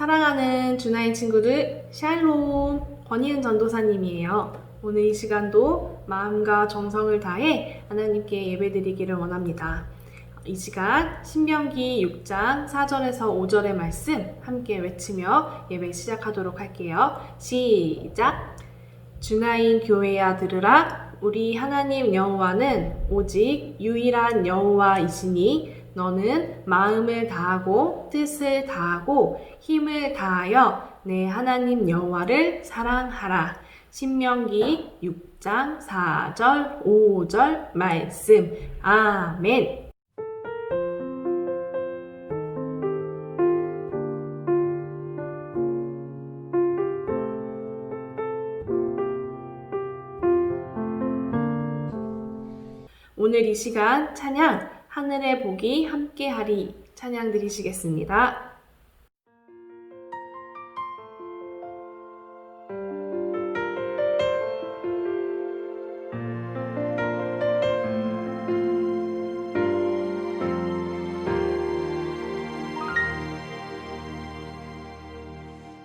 사랑하는 주나인 친구들, 샬롬! 권희은 전도사님이에요. 오늘 이 시간도 마음과 정성을 다해 하나님께 예배드리기를 원합니다. 이 시간 신명기 6장 4절에서 5절의 말씀 함께 외치며 예배 시작하도록 할게요. 시작! 주나인 교회야 들으라. 우리 하나님 여호와는 오직 유일한 여호와이시니 너는 마음을 다하고 뜻을 다하고 힘을 다하여 내 하나님 여호와를 사랑하라. 신명기 6장 4절 5절 말씀. 아멘. 오늘 이 시간 찬양 하늘의 복이 함께하리 찬양 드리시겠습니다.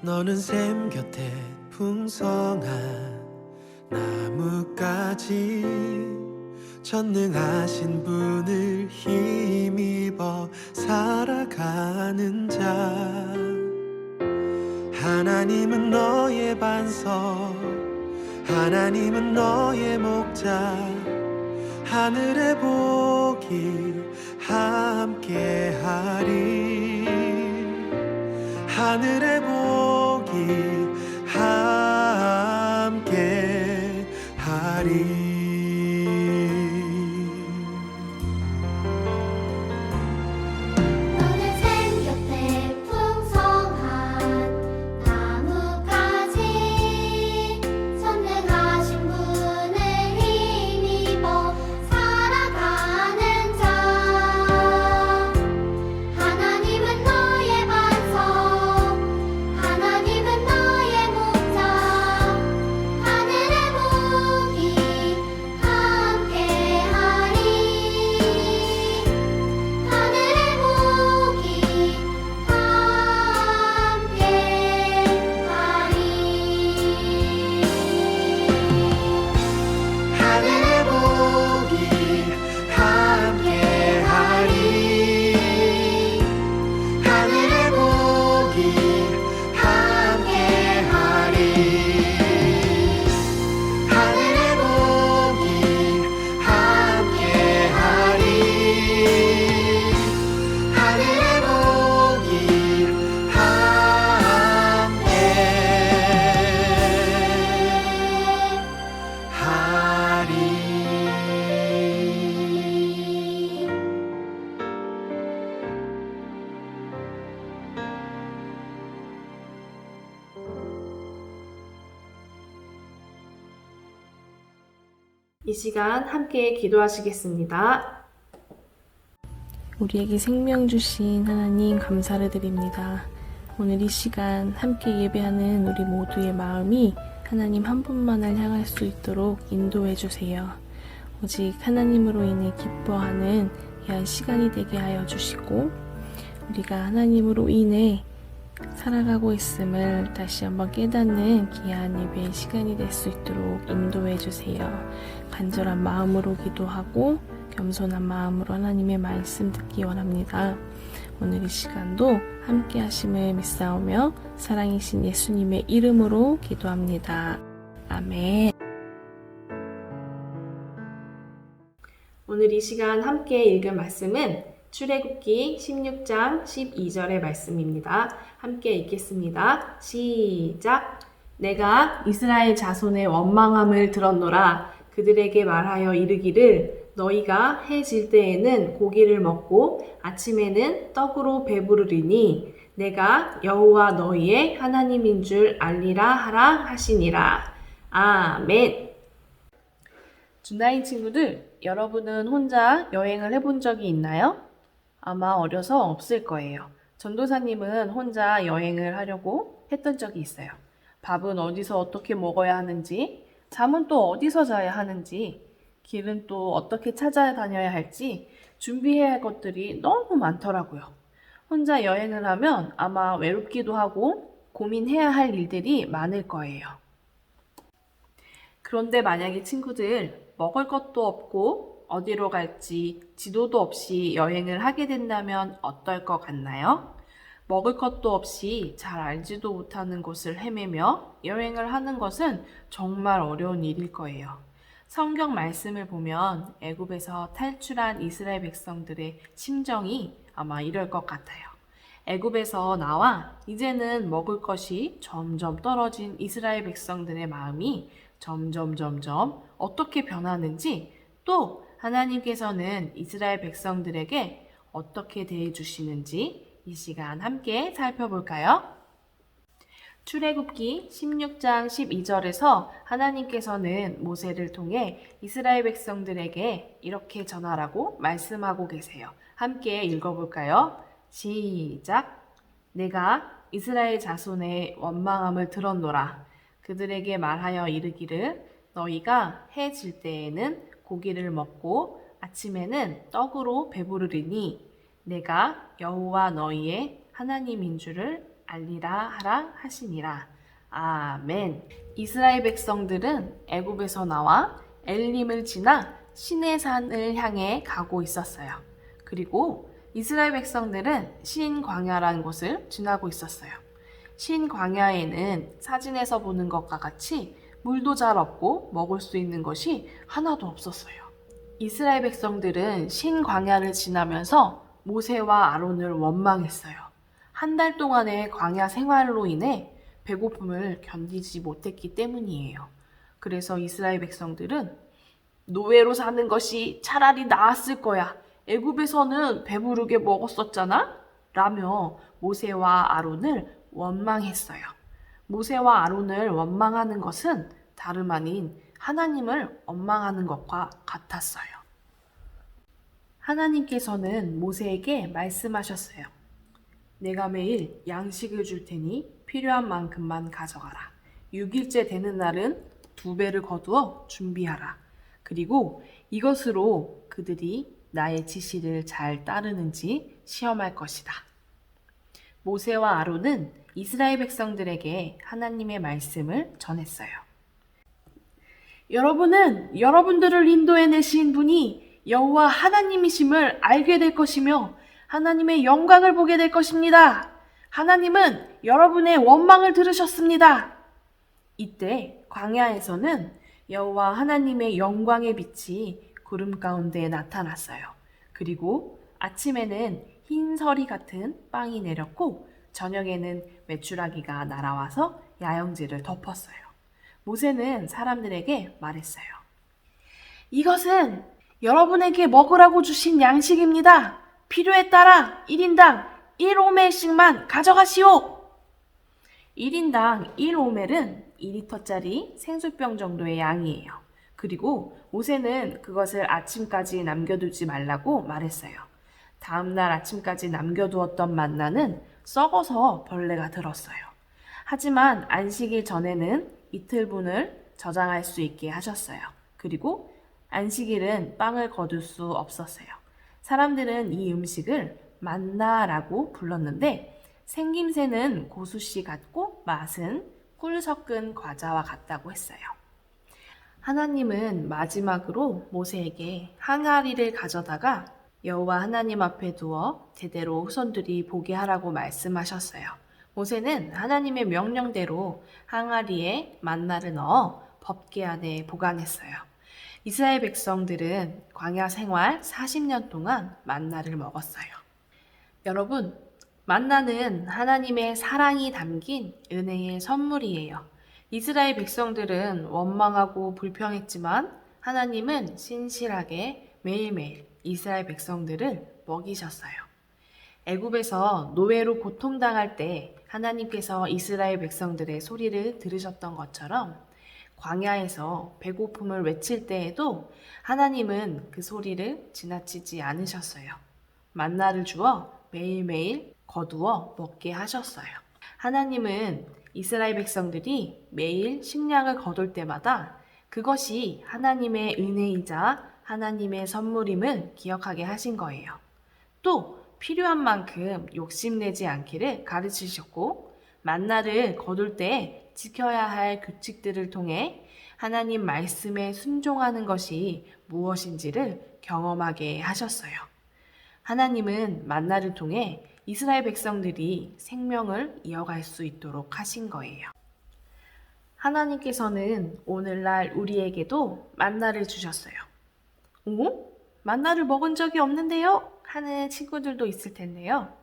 너는 샘 곁에 풍성한 나뭇가지 전능하신 분을 힘입어 살아가는 자 하나님은 너의 반석 하나님은 너의 목자 하늘의 복이 함께하리 하늘의 복이 함께하리 이 시간 함께 기도하시겠습니다. 우리에게 생명 주신 하나님 감사를 드립니다. 오늘 이 시간 함께 예배하는 우리 모두의 마음이 하나님 한 분만을 향할 수 있도록 인도해 주세요. 오직 하나님으로 인해 기뻐하는 귀한 시간이 되게 하여 주시고 우리가 하나님으로 인해 살아가고 있음을 다시 한번 깨닫는 귀한 예배의 시간이 될 수 있도록 인도해 주세요. 간절한 마음으로 기도하고 겸손한 마음으로 하나님의 말씀 듣기 원합니다. 오늘 이 시간도 함께 하심을 믿사오며 사랑이신 예수님의 이름으로 기도합니다. 아멘. 오늘 이 시간 함께 읽을 말씀은 출애굽기 16장 12절의 말씀입니다. 함께 읽겠습니다. 시작! 내가 이스라엘 자손의 원망함을 들었노라. 그들에게 말하여 이르기를 너희가 해 질 때에는 고기를 먹고 아침에는 떡으로 배부르리니 내가 여호와 너희의 하나님인 줄 알리라 하라 하시니라. 아멘. 주나인 친구들, 여러분은 혼자 여행을 해본 적이 있나요? 아마 어려서 없을 거예요. 전도사님은 혼자 여행을 하려고 했던 적이 있어요. 밥은 어디서 어떻게 먹어야 하는지, 잠은 또 어디서 자야 하는지, 길은 또 어떻게 찾아다녀야 할지 준비해야 할 것들이 너무 많더라고요. 혼자 여행을 하면 아마 외롭기도 하고 고민해야 할 일들이 많을 거예요. 그런데 만약에 친구들 먹을 것도 없고 어디로 갈지 지도도 없이 여행을 하게 된다면 어떨 것 같나요? 먹을 것도 없이 잘 알지도 못하는 곳을 헤매며 여행을 하는 것은 정말 어려운 일일 거예요. 성경 말씀을 보면 애굽에서 탈출한 이스라엘 백성들의 심정이 아마 이럴 것 같아요. 애굽에서 나와 이제는 먹을 것이 점점 떨어진 이스라엘 백성들의 마음이 점점 어떻게 변하는지, 또 하나님께서는 이스라엘 백성들에게 어떻게 대해 주시는지 이 시간 함께 살펴볼까요? 출애굽기 16장 12절에서 하나님께서는 모세를 통해 이스라엘 백성들에게 이렇게 전하라고 말씀하고 계세요. 함께 읽어볼까요? 시작! 내가 이스라엘 자손의 원망함을 들었노라. 그들에게 말하여 이르기를 너희가 해 질 때에는 고기를 먹고 아침에는 떡으로 배부르리니 내가 여호와 너희의 하나님인 줄을 알리라 하라 하시니라. 아멘. 이스라엘 백성들은 애굽에서 나와 엘림을 지나 시내산을 향해 가고 있었어요. 그리고 이스라엘 백성들은 신 광야라는 곳을 지나고 있었어요. 신 광야에는 사진에서 보는 것과 같이 물도 잘 없고 먹을 수 있는 것이 하나도 없었어요. 이스라엘 백성들은 신 광야를 지나면서 모세와 아론을 원망했어요. 한 달 동안의 광야 생활로 인해 배고픔을 견디지 못했기 때문이에요. 그래서 이스라엘 백성들은 노예로 사는 것이 차라리 나았을 거야. 애굽에서는 배부르게 먹었었잖아? 라며 모세와 아론을 원망했어요. 모세와 아론을 원망하는 것은 다름 아닌 하나님을 원망하는 것과 같았어요. 하나님께서는 모세에게 말씀하셨어요. 내가 매일 양식을 줄 테니 필요한 만큼만 가져가라. 6일째 되는 날은 2배를 거두어 준비하라. 그리고 이것으로 그들이 나의 지시를 잘 따르는지 시험할 것이다. 모세와 아론은 이스라엘 백성들에게 하나님의 말씀을 전했어요. 여러분은 여러분들을 인도해내신 분이 여호와 하나님이심을 알게 될 것이며 하나님의 영광을 보게 될 것입니다. 하나님은 여러분의 원망을 들으셨습니다. 이때 광야에서는 여호와 하나님의 영광의 빛이 구름 가운데 나타났어요. 그리고 아침에는 흰 서리 같은 빵이 내렸고 저녁에는 메추라기가 날아와서 야영지를 덮었어요. 모세는 사람들에게 말했어요. 이것은 여러분에게 먹으라고 주신 양식입니다. 필요에 따라 1인당 1오멜씩만 가져가시오. 1인당 1오멜은 2리터짜리 생수병 정도의 양이에요. 그리고 모세는 그것을 아침까지 남겨두지 말라고 말했어요. 다음날 아침까지 남겨두었던 만나는 썩어서 벌레가 들었어요. 하지만 안식일 전에는 이틀분을 저장할 수 있게 하셨어요. 그리고 안식일은 빵을 거둘 수 없었어요. 사람들은 이 음식을 만나라고 불렀는데 생김새는 고수씨 같고 맛은 꿀 섞은 과자와 같다고 했어요. 하나님은 마지막으로 모세에게 항아리를 가져다가 여호와 하나님 앞에 두어 제대로 후손들이 보게 하라고 말씀하셨어요. 모세는 하나님의 명령대로 항아리에 만나를 넣어 법궤 안에 보관했어요. 이스라엘 백성들은 광야 생활 40년 동안 만나를 먹었어요. 여러분, 만나는 하나님의 사랑이 담긴 은혜의 선물이에요. 이스라엘 백성들은 원망하고 불평했지만 하나님은 신실하게 매일매일 이스라엘 백성들을 먹이셨어요. 애굽에서 노예로 고통당할 때 하나님께서 이스라엘 백성들의 소리를 들으셨던 것처럼 광야에서 배고픔을 외칠 때에도 하나님은 그 소리를 지나치지 않으셨어요. 만나를 주어 매일매일 거두어 먹게 하셨어요. 하나님은 이스라엘 백성들이 매일 식량을 거둘 때마다 그것이 하나님의 은혜이자 하나님의 선물임을 기억하게 하신 거예요. 또 필요한 만큼 욕심내지 않기를 가르치셨고, 만나를 거둘 때 지켜야 할 규칙들을 통해 하나님 말씀에 순종하는 것이 무엇인지를 경험하게 하셨어요. 하나님은 만나를 통해 이스라엘 백성들이 생명을 이어갈 수 있도록 하신 거예요. 하나님께서는 오늘날 우리에게도 만나를 주셨어요. 오? 만나를 먹은 적이 없는데요? 하는 친구들도 있을 텐데요.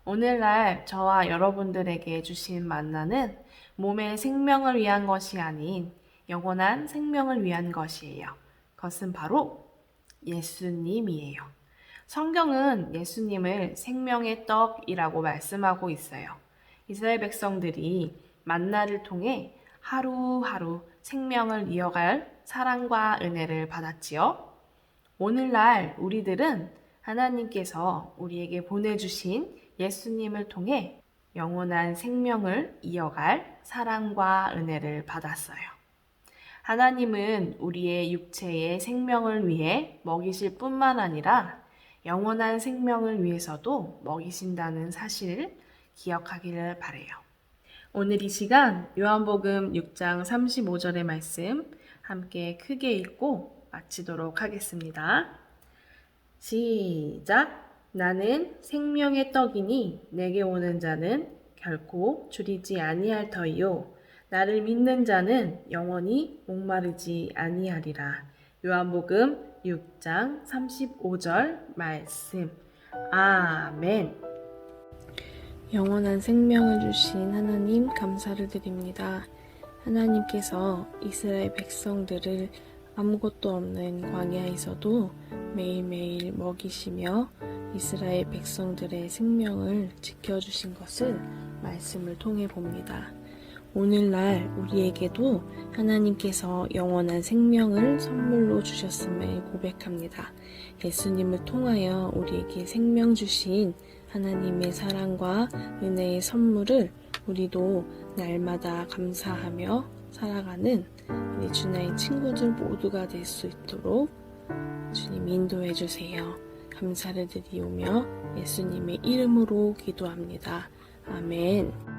오늘날 저와 여러분들에게 주신 만나는 몸의 생명을 위한 것이 아닌 영원한 생명을 위한 것이에요. 그것은 바로 예수님이에요. 성경은 예수님을 생명의 떡이라고 말씀하고 있어요. 이스라엘 백성들이 만나를 통해 하루하루 생명을 이어갈 사랑과 은혜를 받았지요. 오늘날 우리들은 하나님께서 우리에게 보내주신 예수님을 통해 영원한 생명을 이어갈 사랑과 은혜를 받았어요. 하나님은 우리의 육체의 생명을 위해 먹이실 뿐만 아니라 영원한 생명을 위해서도 먹이신다는 사실을 기억하기를 바라요. 오늘 이 시간 요한복음 6장 35절의 말씀 함께 크게 읽고 마치도록 하겠습니다. 시작! 나는 생명의 떡이니 내게 오는 자는 결코 줄이지 아니할 터이요 나를 믿는 자는 영원히 목마르지 아니하리라. 요한복음 6장 35절 말씀. 아멘. 영원한 생명을 주신 하나님 감사를 드립니다. 하나님께서 이스라엘 백성들을 아무것도 없는 광야에서도 매일매일 먹이시며 이스라엘 백성들의 생명을 지켜주신 것을 말씀을 통해 봅니다. 오늘날 우리에게도 하나님께서 영원한 생명을 선물로 주셨음을 고백합니다. 예수님을 통하여 우리에게 생명 주신 하나님의 사랑과 은혜의 선물을 우리도 날마다 감사하며 살아가는 우리 주나의 친구들 모두가 될 수 있도록 주님 인도해 주세요. 감사를 드리오며 예수님의 이름으로 기도합니다. 아멘.